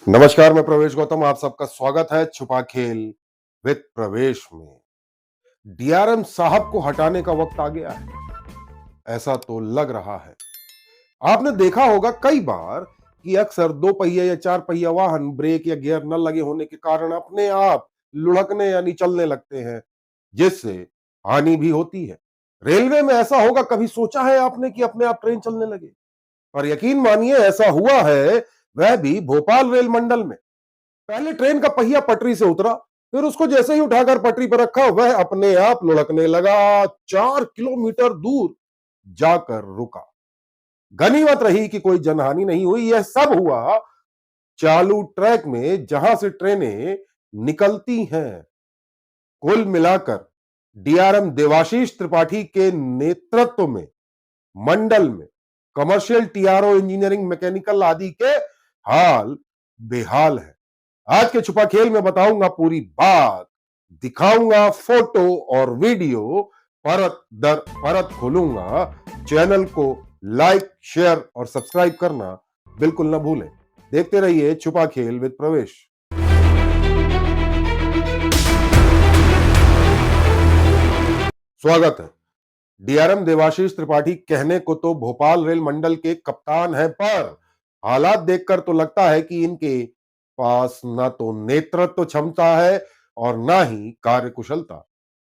नमस्कार, मैं प्रवेश गौतम। आप सबका स्वागत है छुपा खेल विद प्रवेश में। डीआरएम साहब को हटाने का वक्त आ गया है, ऐसा तो लग रहा है। आपने देखा होगा कई बार कि अक्सर दो पहिया या चार पहिया वाहन ब्रेक या गियर न लगे होने के कारण अपने आप लुढ़कने यानी चलने लगते हैं, जिससे हानि भी होती है। रेलवे में ऐसा होगा, कभी सोचा है आपने कि अपने आप ट्रेन चलने लगे? पर यकीन मानिए, ऐसा हुआ है, वह भी भोपाल रेल मंडल में। पहले ट्रेन का पहिया पटरी से उतरा, फिर उसको जैसे ही उठाकर पटरी पर रखा, वह अपने आप लुढ़कने लगा। 4 किलोमीटर दूर जाकर रुका। गनीमत रही कि कोई जनहानि नहीं हुई। यह सब हुआ चालू ट्रैक में, जहां से ट्रेनें निकलती हैं। कुल मिलाकर डीआरएम देवाशीष त्रिपाठी के नेतृत्व में मंडल में कमर्शियल टीआरओ, इंजीनियरिंग, मैकेनिकल आदि के हाल बेहाल है। आज के छुपा खेल में बताऊंगा पूरी बात, दिखाऊंगा फोटो और वीडियो, परत दर परत खोलूंगा। चैनल को लाइक, शेयर और सब्सक्राइब करना बिल्कुल ना भूलें। देखते रहिए छुपा खेल विद प्रवेश। स्वागत है। डीआरएम देवाशीष त्रिपाठी कहने को तो भोपाल रेल मंडल के कप्तान हैं, पर हालात देखकर तो लगता है कि इनके पास ना तो नेतृत्व क्षमता है और ना ही कार्यकुशलता।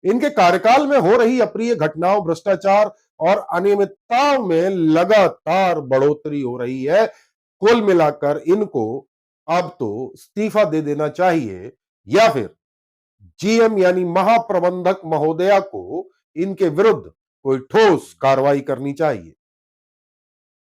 इनके कार्यकाल में हो रही अप्रिय घटनाओं, भ्रष्टाचार और अनियमितताओं में लगातार बढ़ोतरी हो रही है। कुल मिलाकर इनको अब तो इस्तीफा दे देना चाहिए, या फिर जीएम यानी महाप्रबंधक महोदया को इनके विरुद्ध कोई ठोस कार्रवाई करनी चाहिए।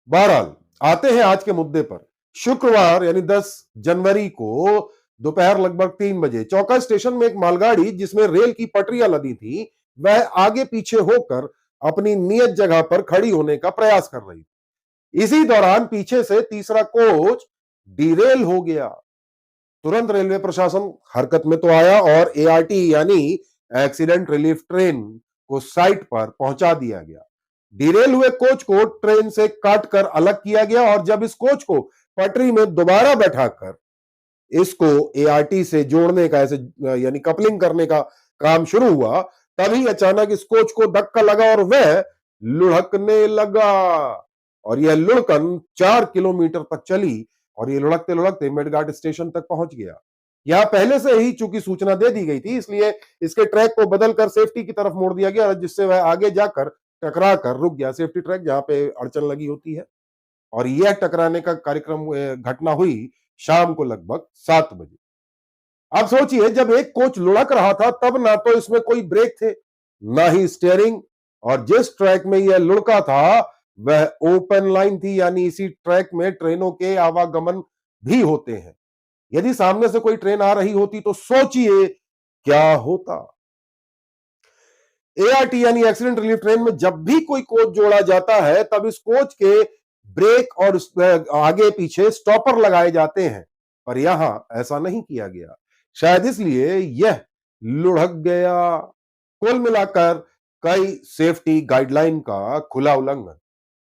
बहरहाल, आते हैं आज के मुद्दे पर। शुक्रवार यानी 10 जनवरी को दोपहर लगभग 3 बजे चौका स्टेशन में एक मालगाड़ी, जिसमें रेल की पटरियां लदी थी, वह आगे पीछे होकर अपनी नियत जगह पर खड़ी होने का प्रयास कर रही थी। इसी दौरान पीछे से तीसरा कोच डिरेल हो गया। तुरंत रेलवे प्रशासन हरकत में तो आया और एआरटी यानी एक्सीडेंट रिलीफ ट्रेन को साइट पर पहुंचा दिया गया। डिरेल हुए कोच को ट्रेन से काटकर अलग किया गया और जब इस कोच को पटरी में दोबारा बैठाकर इसको एआरटी से जोड़ने का, ऐसे यानी कपलिंग करने का काम शुरू हुआ, तभी अचानक इस कोच को धक्का लगा और वह लुढ़कने लगा। और यह लुढ़कन 4 किलोमीटर तक चली और ये लुढ़कते लुढ़कते मेडघाट स्टेशन तक पहुंच गया। यहां पहले से ही चूंकि सूचना दे दी गई थी, इसलिए इसके ट्रैक को बदलकर सेफ्टी की तरफ मोड़ दिया गया, जिससे वह आगे जाकर टकरा कर रुक गया। सेफ्टी ट्रैक जहां पे अड़चन लगी होती है। और यह टकराने का कार्यक्रम, घटना हुई शाम को लगभग 7 बजे। अब सोचिए, जब एक कोच लुढ़क रहा था, तब ना तो इसमें कोई ब्रेक थे, ना ही स्टीयरिंग, और जिस ट्रैक में यह लुढ़का था वह ओपन लाइन थी, यानी इसी ट्रैक में ट्रेनों के आवागमन भी होते हैं। यदि सामने से कोई ट्रेन आ रही होती तो सोचिए क्या होता। एआरटी यानी एक्सीडेंट रिलीफ ट्रेन में जब भी कोई कोच जोड़ा जाता है, तब इस कोच के ब्रेक और आगे पीछे स्टॉपर लगाए जाते हैं, पर यहां ऐसा नहीं किया गया। शायद इसलिए यह लुढ़क गया। कुल मिलाकर कई सेफ्टी गाइडलाइन का खुला उल्लंघन।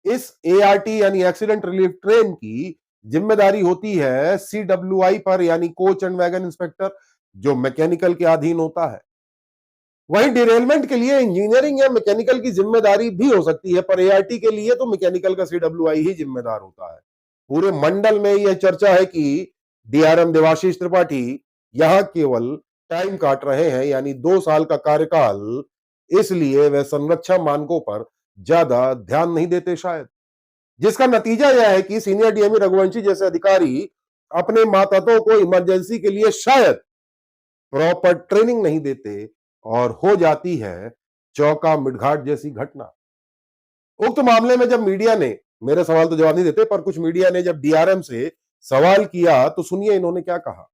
इस एआरटी यानी एक्सीडेंट रिलीफ ट्रेन की जिम्मेदारी होती है सीडब्ल्यूआई पर, यानी कोच एंड वैगन इंस्पेक्टर, जो मैकेनिकल के अधीन होता है। वहीं डिरेलमेंट के लिए इंजीनियरिंग या मैकेनिकल की जिम्मेदारी भी हो सकती है, पर एआरटी के लिए तो मैकेनिकल का सीडब्ल्यूआई ही जिम्मेदार होता है। पूरे मंडल में यह चर्चा है कि डीआरएम देवाशीष त्रिपाठी यहां केवल टाइम काट रहे हैं, यानी 2 साल का कार्यकाल, इसलिए वे संरक्षा मानकों पर ज्यादा ध्यान नहीं देते शायद। जिसका नतीजा यह है कि सीनियर डीएमई रघुवंशी जैसे अधिकारी अपने मातहतों को इमरजेंसी के लिए शायद प्रॉपर ट्रेनिंग नहीं देते और हो जाती है चौका मिडघाट जैसी घटना। उक्त मामले में जब मीडिया ने, मेरे सवाल तो जवाब नहीं देते, पर कुछ मीडिया ने जब डीआरएम से सवाल किया, तो सुनिए इन्होंने क्या कहा।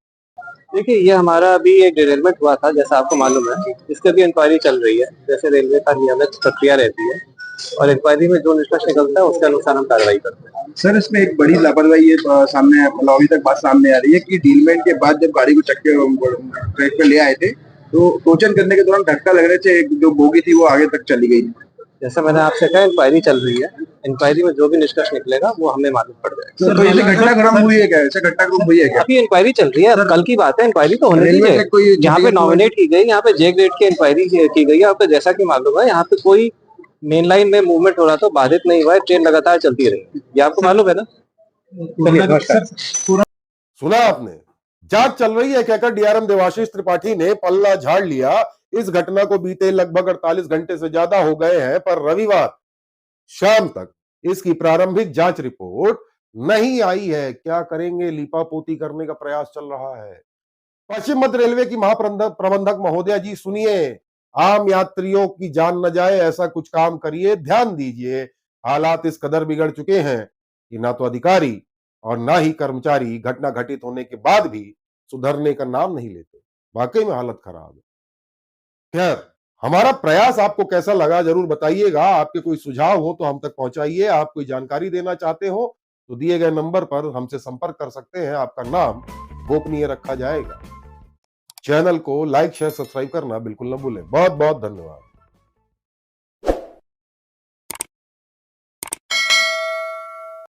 देखिए, ये हमारा अभी एक डिरेलमेंट हुआ था, जैसा आपको मालूम है। इसकी भी इंक्वायरी चल रही है, जैसे रेलवे का नियमित प्रक्रिया रहती है, और इंक्वायरी में जो निष्कर्ष निकलता है उसके अनुसार हम कार्रवाई करते हैं। सर, इसमें एक बड़ी लापरवाही सामने, मतलब अभी तक बात सामने आ रही है कि डीलमेंट के बाद जब गाड़ी को चक्के ट्रैक पे ले आए थे, तो टोचन करने के दौरान धक्का लगने से जो बोगी थी वो आगे तक चली गई। जैसे मैंने आपसे कहा, इंक्वायरी चल रही है, इंक्वायरी में जो भी निष्कर्ष निकलेगा वो हमें मालूम पड़ जाएगा। तो ऐसे घटनाक्रम हुई है क्या, ऐसे घटनाक्रम हुई है क्या? अभी इंक्वायरी चल रही है, अब कल की बात है, इंक्वायरी तो होने रेलवे दीजिए। से कोई यहाँ पे नॉमिनेट की गई, यहाँ पे जे ग्रेड की इंक्वायरी की गई है। आपको जैसा कि मालूम है, यहाँ पे कोई मेन लाइन में मूवमेंट हो रहा तो बाधित नहीं हुआ है, ट्रेन लगातार चलती रही, ये आपको मालूम है ना। सुना आपने, जांच चल रही है कहकर डीआरएम देवाशीष त्रिपाठी ने पल्ला झाड़ लिया। इस घटना को बीते लगभग 48 घंटे से ज्यादा हो गए हैं, पर रविवार शाम तक इसकी प्रारंभिक जांच रिपोर्ट नहीं आई है। क्या करेंगे, लीपापोती करने का प्रयास चल रहा है। पश्चिम मध्य रेलवे की महाप्रबंधक महोदया जी, सुनिए, आम यात्रियों की जान न जाए ऐसा कुछ काम करिए, ध्यान दीजिए। हालात इस कदर बिगड़ चुके हैं कि ना तो अधिकारी और ना ही कर्मचारी घटना घटित होने के बाद भी सुधरने का नाम नहीं लेते। वाकई में हालत खराब है। खैर, हमारा प्रयास आपको कैसा लगा जरूर बताइएगा। आपके कोई सुझाव हो तो हम तक पहुंचाइए। आप कोई जानकारी देना चाहते हो तो दिए गए नंबर पर हमसे संपर्क कर सकते हैं। आपका नाम गोपनीय रखा जाएगा। चैनल को लाइक शेयर सब्सक्राइब करना बिल्कुल न भूलें। बहुत बहुत धन्यवाद।